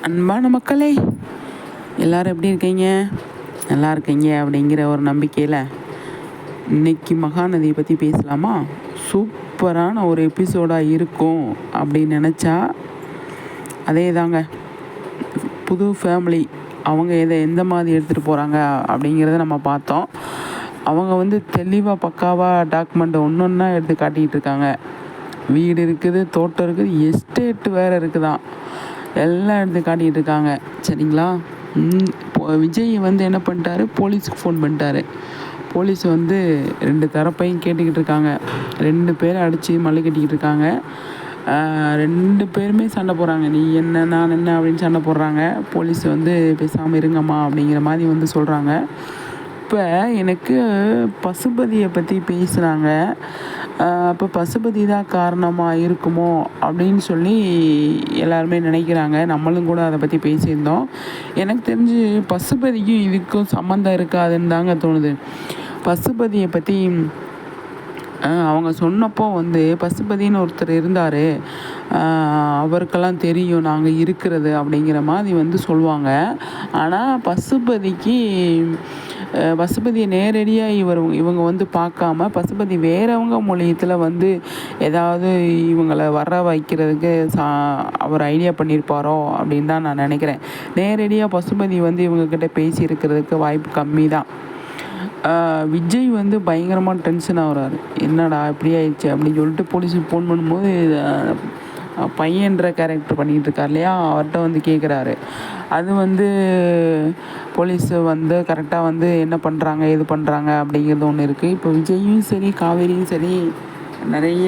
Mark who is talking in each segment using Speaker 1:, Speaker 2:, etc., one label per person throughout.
Speaker 1: அன்பான மக்களே, எல்லோரும் எப்படி இருக்கீங்க? நல்லா இருக்கீங்க அப்படிங்கிற ஒரு நம்பிக்கையில் இன்றைக்கி மகாநதியை பற்றி பேசலாமா? சூப்பரான ஒரு எபிசோடாக இருக்கும் அப்படின்னு நினச்சா அதே தாங்க. புது ஃபேமிலி அவங்க எந்த மாதிரி எடுத்துகிட்டு போகிறாங்க அப்படிங்கிறத நம்ம பார்த்தோம். அவங்க தெளிவாக பக்காவாக டாக்குமெண்ட் ஒன்று ஒன்றா எடுத்து காட்டிக்கிட்டு இருக்காங்க. வீடு இருக்குது, தோட்டம் இருக்குது, எஸ்டேட்டு வேறு இருக்குதான், எல்லாம் எடுத்து காட்டிகிட்டு இருக்காங்க. சரிங்களா? விஜய் என்ன பண்ணிட்டாரு, போலீஸுக்கு ஃபோன் பண்ணிட்டாரு. போலீஸ் 2 தரப்பையும் கேட்டுக்கிட்டு இருக்காங்க. 2 பேரை அடித்து மல்லு கட்டிக்கிட்டு இருக்காங்க. 2 பேருமே சண்டை போடுறாங்க. நீ என்ன நான் என்ன அப்படின்னு சண்டை போடுறாங்க. போலீஸ் பேசாமல் இருங்கம்மா அப்படிங்கிற மாதிரி சொல்கிறாங்க. இப்போ எனக்கு பசுபதியை பற்றி பேசுகிறாங்க. அப்போ பசுபதி தான் காரணமாக இருக்குமோ அப்படின்னு சொல்லி எல்லாருமே நினைக்கிறாங்க. நம்மளும் கூட அதை பற்றி பேசியிருந்தோம். எனக்கு தெரிஞ்சு பசுபதிக்கும் இதுக்கும் சம்மந்தம் இருக்காதுன்னு தாங்க தோணுது. பசுபதியை பற்றி அவங்க சொன்னப்போ பசுபதின்னு ஒருத்தர் இருந்தார், அவருக்கெல்லாம் தெரியும் நாங்கள் இருக்கிறது அப்படிங்கிற மாதிரி சொல்லுவாங்க. ஆனால் பசுபதியை நேரடியாக இவங்க பார்க்காம பசுபதி வேறவங்க மூலியத்தில் ஏதாவது இவங்களை வர வைக்கிறதுக்கு அவர் ஐடியா பண்ணியிருப்பாரோ அப்படின்னு தான் நான் நினைக்கிறேன். நேரடியாக பசுபதி இவங்கக்கிட்ட பேசியிருக்கிறதுக்கு வாய்ப்பு கம்மி தான். விஜய் பயங்கரமாக டென்ஷன் ஆகுறாரு. என்னடா இப்படி ஆயிடுச்சு அப்படின்னு சொல்லிட்டு போலீஸுக்கு ஃபோன் பண்ணும்போது பையன்ற கேரக்டர் பண்ணிகிட்டு இருக்கார் இல்லையா, அவர்கிட்ட கேட்குறாரு. அது போலீஸு கரெக்டாக என்ன பண்ணுறாங்க ஏது பண்ணுறாங்க அப்படிங்கிறது ஒன்று இருக்குது. இப்போ விஜயும் சரி காவேரியும் சரி நிறைய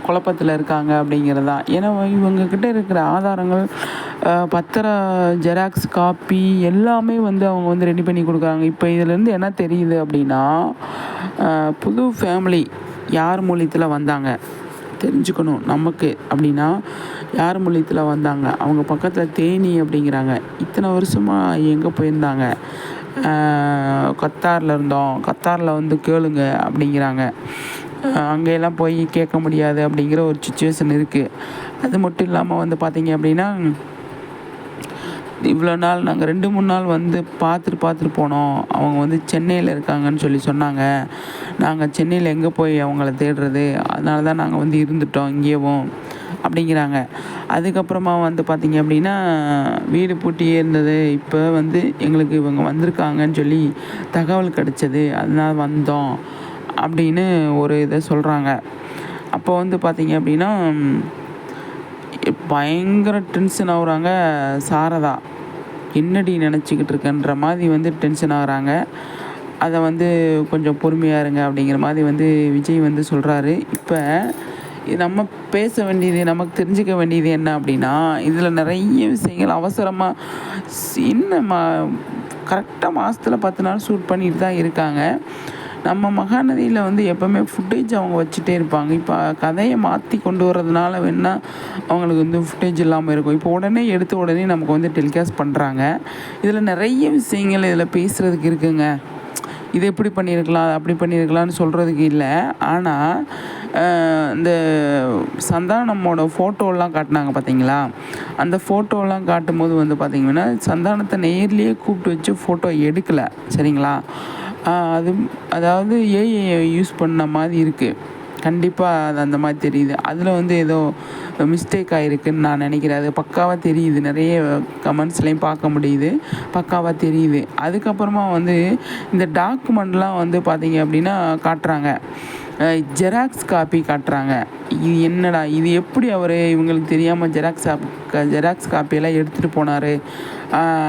Speaker 1: குழப்பத்தில் இருக்காங்க அப்படிங்கிறது தான். ஏன்னா இவங்கக்கிட்ட இருக்கிற ஆதாரங்கள், பத்திரம், ஜெராக்ஸ் காப்பி எல்லாமே அவங்க ரெடி பண்ணி கொடுக்குறாங்க. இப்போ இதிலேருந்து என்ன தெரியுது அப்படின்னா, புது ஃபேமிலி யார் மூலியத்தில் வந்தாங்க தெரிஞ்சுக்கணும் நமக்கு அப்படின்னா, யார் மூலியத்தில் வந்தாங்க, அவங்க பக்கத்தில் தேனி அப்படிங்கிறாங்க. இத்தனை வருஷமாக எங்கே போயிருந்தாங்க, கத்தாரில் இருந்தோம், கத்தாரில் கேளுங்க அப்படிங்கிறாங்க. அங்கெல்லாம் போய் கேட்க முடியாது அப்படிங்கிற ஒரு சுச்சுவேஷன் இருக்குது. அது மட்டும் இல்லாமல் பார்த்திங்க அப்படின்னா, இவ்வளோ நாள் நாங்கள் 2-3 நாள் பார்த்துட்டு போனோம். அவங்க சென்னையில் இருக்காங்கன்னு சொல்லி சொன்னாங்க. நாங்கள் சென்னையில் எங்கே போய் அவங்கள தேடுறது, அதனால தான் நாங்கள் இருந்துட்டோம் இங்கேயும் அப்படிங்கிறாங்க. அதுக்கப்புறமா பார்த்திங்க அப்படின்னா, வீடு பூட்டியே இருந்தது. இப்போ எங்களுக்கு இவங்க வந்திருக்காங்கன்னு சொல்லி தகவல் கிடச்சது, அதனால் வந்தோம் அப்படின்னு ஒரு இதை சொல்கிறாங்க. அப்போ பார்த்திங்க அப்படின்னா பயங்கர டென்ஷன் ஆகுறாங்க சாரதா. என்னடி நினச்சிக்கிட்டு இருக்கன்ற மாதிரி டென்ஷன் ஆகுறாங்க. அதை கொஞ்சம் பொறுமையாக இருங்க அப்படிங்கிற மாதிரி விஜய் சொல்கிறாரு. இப்போ நம்ம பேச வேண்டியது, நமக்கு தெரிஞ்சுக்க வேண்டியது என்ன அப்படின்னா, இதில் நிறைய விஷயங்கள் அவசரமாக இன்னும் கரெக்டாக மாதத்தில் 10 நாள் ஷூட் பண்ணிட்டு தான் இருக்காங்க. நம்ம மகாநதியில் எப்போவுமே ஃபுட்டேஜ் அவங்க வச்சுட்டே இருப்பாங்க. இப்போ கதையை மாற்றி கொண்டு வர்றதுனால வேணால் அவங்களுக்கு ஃபுட்டேஜ் இல்லாமல் இருக்கும். இப்போ எடுத்த உடனே நமக்கு டெலிகாஸ்ட் பண்ணுறாங்க. இதில் நிறைய விஷயங்கள் இதில் பேசுகிறதுக்கு இருக்குங்க. இது எப்படி பண்ணியிருக்கலாம், அப்படி பண்ணியிருக்கலாம்னு சொல்கிறதுக்கு இல்லை. ஆனால் இந்த சந்தானமோட ஃபோட்டோலாம் காட்டினாங்க பார்த்தீங்களா, அந்த ஃபோட்டோலாம் காட்டும்போது பார்த்திங்கன்னா சந்தானத்தை நேர்லேயே கூப்பிட்டு வச்சு ஃபோட்டோ எடுக்கலை. சரிங்களா? அதாவது ஏஐ யூஸ் பண்ண மாதிரி இருக்குது. கண்டிப்பாக அது அந்த மாதிரி தெரியுது. அதில் ஏதோ மிஸ்டேக் ஆகிருக்குன்னு நான் நினைக்கிறேன். அது பக்காவாக தெரியுது, நிறைய கமெண்ட்ஸ்லேயும் பார்க்க முடியுது, பக்காவாக தெரியுது. அதுக்கப்புறமா இந்த டாக்குமெண்ட்லாம் பார்த்திங்க அப்படின்னா காட்டுறாங்க, ஜெராக்ஸ் காப்பி காட்டுறாங்க. இது என்னடா, இது எப்படி அவர் இவங்களுக்கு தெரியாமல் ஜெராக்ஸ் காப்பியெல்லாம் எடுத்துகிட்டு போனார்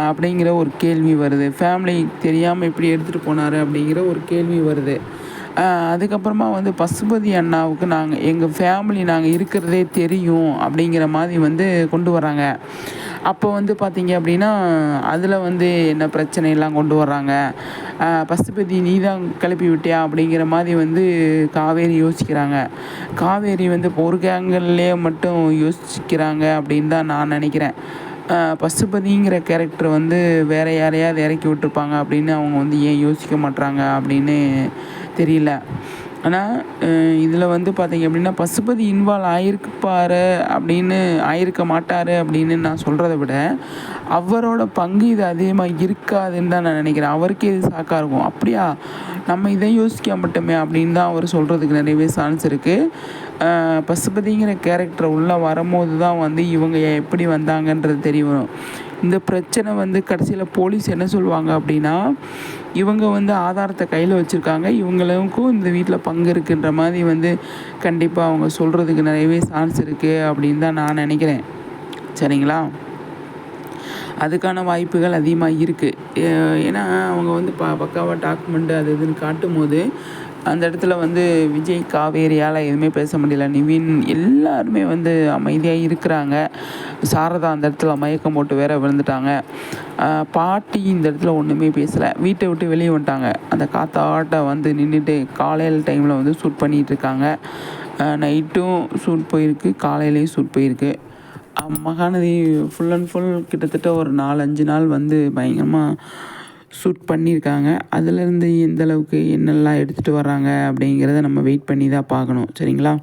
Speaker 1: அப்படிங்கிற ஒரு கேள்வி வருது. ஃபேமிலி தெரியாமல் எப்படி எடுத்துகிட்டு போனார் அப்படிங்கிற ஒரு கேள்வி வருது. அதுக்கப்புறமா பசுபதி அண்ணாவுக்கு எங்கள் ஃபேமிலி நாங்கள் இருக்கிறதே தெரியும் அப்படிங்கிற மாதிரி கொண்டு வராங்க. அப்போ பார்த்திங்க அப்படின்னா அதில் என்ன பிரச்சனையெல்லாம் கொண்டு வர்றாங்க. பசுபதி நீ தான் கிளப்பி விட்டியா அப்படிங்கிற மாதிரி காவேரி யோசிக்கிறாங்க. காவேரி ஒரு கேங்கல்லையே மட்டும் யோசிக்கிறாங்க அப்படின்னு தான் நான் நினைக்கிறேன். பசுபதிங்கிற கேரக்டர் வேறு யாரையாவது இறக்கி விட்டுருப்பாங்க அப்படின்னு அவங்க ஏன் யோசிக்க மாட்றாங்க அப்படின்னு தெரியல. ஆனால் இதில் வந்து பார்த்தீங்க அப்படின்னா பசுபதி இன்வால்வ் ஆகிருப்பாரு அப்படின்னு ஆயிருக்க மாட்டார் அப்படின்னு நான் சொல்கிறத விட அவரோட பங்கு இது அதிகமாக இருக்காதுன்னு தான் நான் நினைக்கிறேன். அவருக்கே இது சாக்காக இருக்கும். அப்படியா நம்ம இதை யோசிக்க மாட்டோமே அப்படின்னு தான் அவர் சொல்கிறதுக்கு நிறையவே சான்ஸ் இருக்குது. பசுபதிங்கிற கேரக்டர் உள்ளே வரும்போது தான் வந்து இவங்க எப்படி வந்தாங்கன்றது தெரிய வரும். இந்த பிரச்சனை வந்து கடைசியில் போலீஸ் என்ன சொல்லுவாங்க அப்படின்னா, இவங்க வந்து ஆதாரத்தை கையில் வச்சுருக்காங்க, இவங்களுக்கும் இந்த வீட்டில் பங்கு இருக்குன்ற மாதிரி வந்து கண்டிப்பாக அவங்க சொல்கிறதுக்கு நிறையவே சான்ஸ் இருக்குது அப்படின்னு தான் நான் நினைக்கிறேன். சரிங்களா? அதுக்கான வாய்ப்புகள் அதிகமாக இருக்குது. ஏன்னா அவங்க வந்து பக்காவாக டாக்குமெண்ட்டு அது இதுன்னு காட்டும்போது அந்த இடத்துல வந்து விஜய் காவேரியால் எதுவுமே பேச முடியல. நிவின் எல்லாருமே வந்து அமைதியாக இருக்கிறாங்க. சாரதா அந்த இடத்துல மயக்கம் போட்டு வேற விழுந்துட்டாங்க. பாட்டி இந்த இடத்துல ஒன்றுமே பேசலை, வீட்டை விட்டு வெளியே வந்துட்டாங்க. அந்த காத்தாட்ட வந்து நின்றுட்டு காலையில் டைமில் வந்து ஷூட் பண்ணிகிட்ருக்காங்க. நைட்டும் ஷூட் போயிருக்கு, காலையிலையும் ஷூட் போயிருக்கு. மகாநதி ஃபுல் அண்ட் ஃபுல் கிட்டத்தட்ட ஒரு 4-5 நாள் வந்து பயங்கரமாக ஷூட் பண்ணியிருக்காங்க. அதிலேருந்து எந்த அளவுக்கு என்னெல்லாம் எடுத்துகிட்டு வர்றாங்க அப்படிங்கிறத நம்ம வெயிட் பண்ணி தான் பார்க்கணும். சரிங்களா?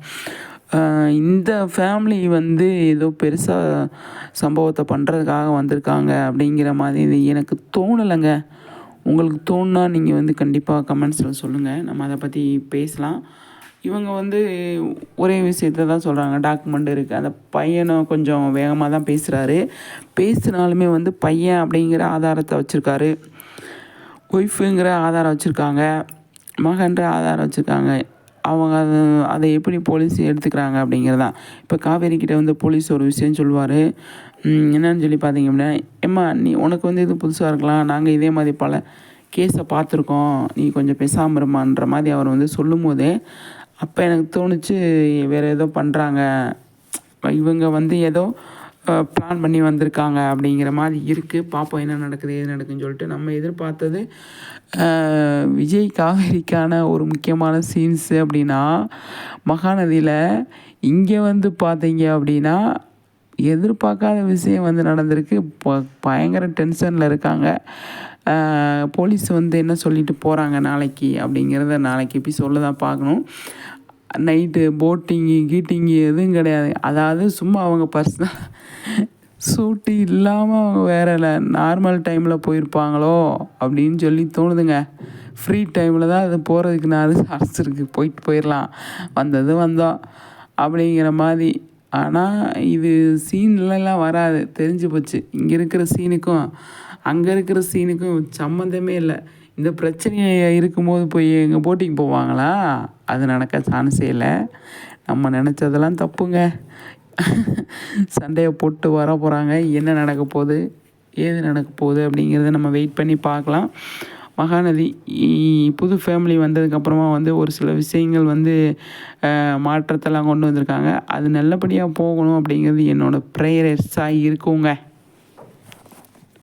Speaker 1: இந்த ஃபேமிலி வந்து ஏதோ பெருசாக சம்பவத்தை பண்ணுறதுக்காக வந்திருக்காங்க அப்படிங்கிற மாதிரி இது எனக்கு தோணலைங்க. உங்களுக்கு தோணுனா நீங்கள் வந்து கண்டிப்பாக கமெண்ட்ஸில் சொல்லுங்கள், நம்ம அதை பற்றி பேசலாம். இவங்க வந்து ஒரே விஷயத்த தான் சொல்கிறாங்க, டாக்குமெண்ட் இருக்குது. அந்த பையனும் கொஞ்சம் வேகமாக தான் பேசுனாலுமே வந்து பையன் அப்படிங்கிற ஆதாரத்தை வச்சுருக்காரு, ஒய்ஃபுங்கிற ஆதாரம் வச்சுருக்காங்க, மகன்ற ஆதாரம் வச்சுருக்காங்க. அவங்க அதை எப்படி போலீஸ் எடுத்துக்கிறாங்க அப்படிங்கிறது தான். இப்போ காவேரிக்கிட்ட வந்து போலீஸ் ஒரு விஷயம் சொல்லுவார். என்னன்னு சொல்லி பார்த்தீங்க அப்படின்னா, ஏம்மா நீ உனக்கு வந்து இது புதுசாக இருக்கலாம், நாங்கள் இதே மாதிரி பல கேஸை பார்த்துருக்கோம், நீ கொஞ்சம் பேசாமல் இருமான்ற மாதிரி அவர் வந்து சொல்லும் போதே அப்போ எனக்கு தோணுச்சு வேறு ஏதோ பண்ணுறாங்க, இவங்க வந்து ஏதோ பிளான் பண்ணி வந்திருக்காங்க அப்படிங்கிற மாதிரி இருக்குது. பார்ப்போம் என்ன நடக்குது ஏது நடக்குதுன்னு சொல்லிட்டு. நம்ம எதிர்பார்த்தது விஜய் காவேரிக்கான ஒரு முக்கியமான சீன்ஸு அப்படின்னா மகாநதியில். இங்கே வந்து பார்த்தீங்க அப்படின்னா எதிர்பார்க்காத விஷயம் வந்து நடந்திருக்கு. பயங்கர டென்ஷனில் இருக்காங்க. போலீஸ் வந்து என்ன சொல்லிட்டு போகிறாங்க நாளைக்கு அப்படிங்கிறத நாளைக்கு எபிசோடில் தான் பார்க்கணும். நைட்டு கீட்டிங்கு எதுவும் கிடையாது. அதாவது சும்மா அவங்க பர்சனல் ஷூட்டு இல்லாமல் அவங்க வேறு நார்மல் டைமில் போயிருப்பாங்களோ அப்படின்னு சொல்லி தோணுதுங்க. ஃப்ரீ டைமில் தான் அது போகிறதுக்கு அரசு இருக்குது, போயிடலாம், வந்தோம் அப்படிங்கிற மாதிரி. ஆனால் இது சீன்லலாம் வராது, தெரிஞ்சு போச்சு. இங்கே இருக்கிற சீனுக்கும் அங்கே இருக்கிற சீனுக்கும் சம்மந்தமே இல்லை. இந்த பிரச்சனை இருக்கும்போது போய் எங்கள் போட்டிக்கு போவாங்களா? அது நடக்க சான்ஸே இல்லை. நம்ம நினச்சதெல்லாம் தப்புங்க. சண்டையை போட்டு வர போகிறாங்க. என்ன நடக்க போகுது ஏது நடக்க போகுது அப்படிங்கிறத நம்ம வெயிட் பண்ணி பார்க்கலாம். மகாநதி புது ஃபேமிலி வந்ததுக்கப்புறமா வந்து ஒரு சில விஷயங்கள் வந்து மாற்றத்தெல்லாம் கொண்டு வந்திருக்காங்க. அது நல்லபடியாக போகணும் அப்படிங்கிறது என்னோடய ப்ரேயர்ஸாக இருக்குங்க.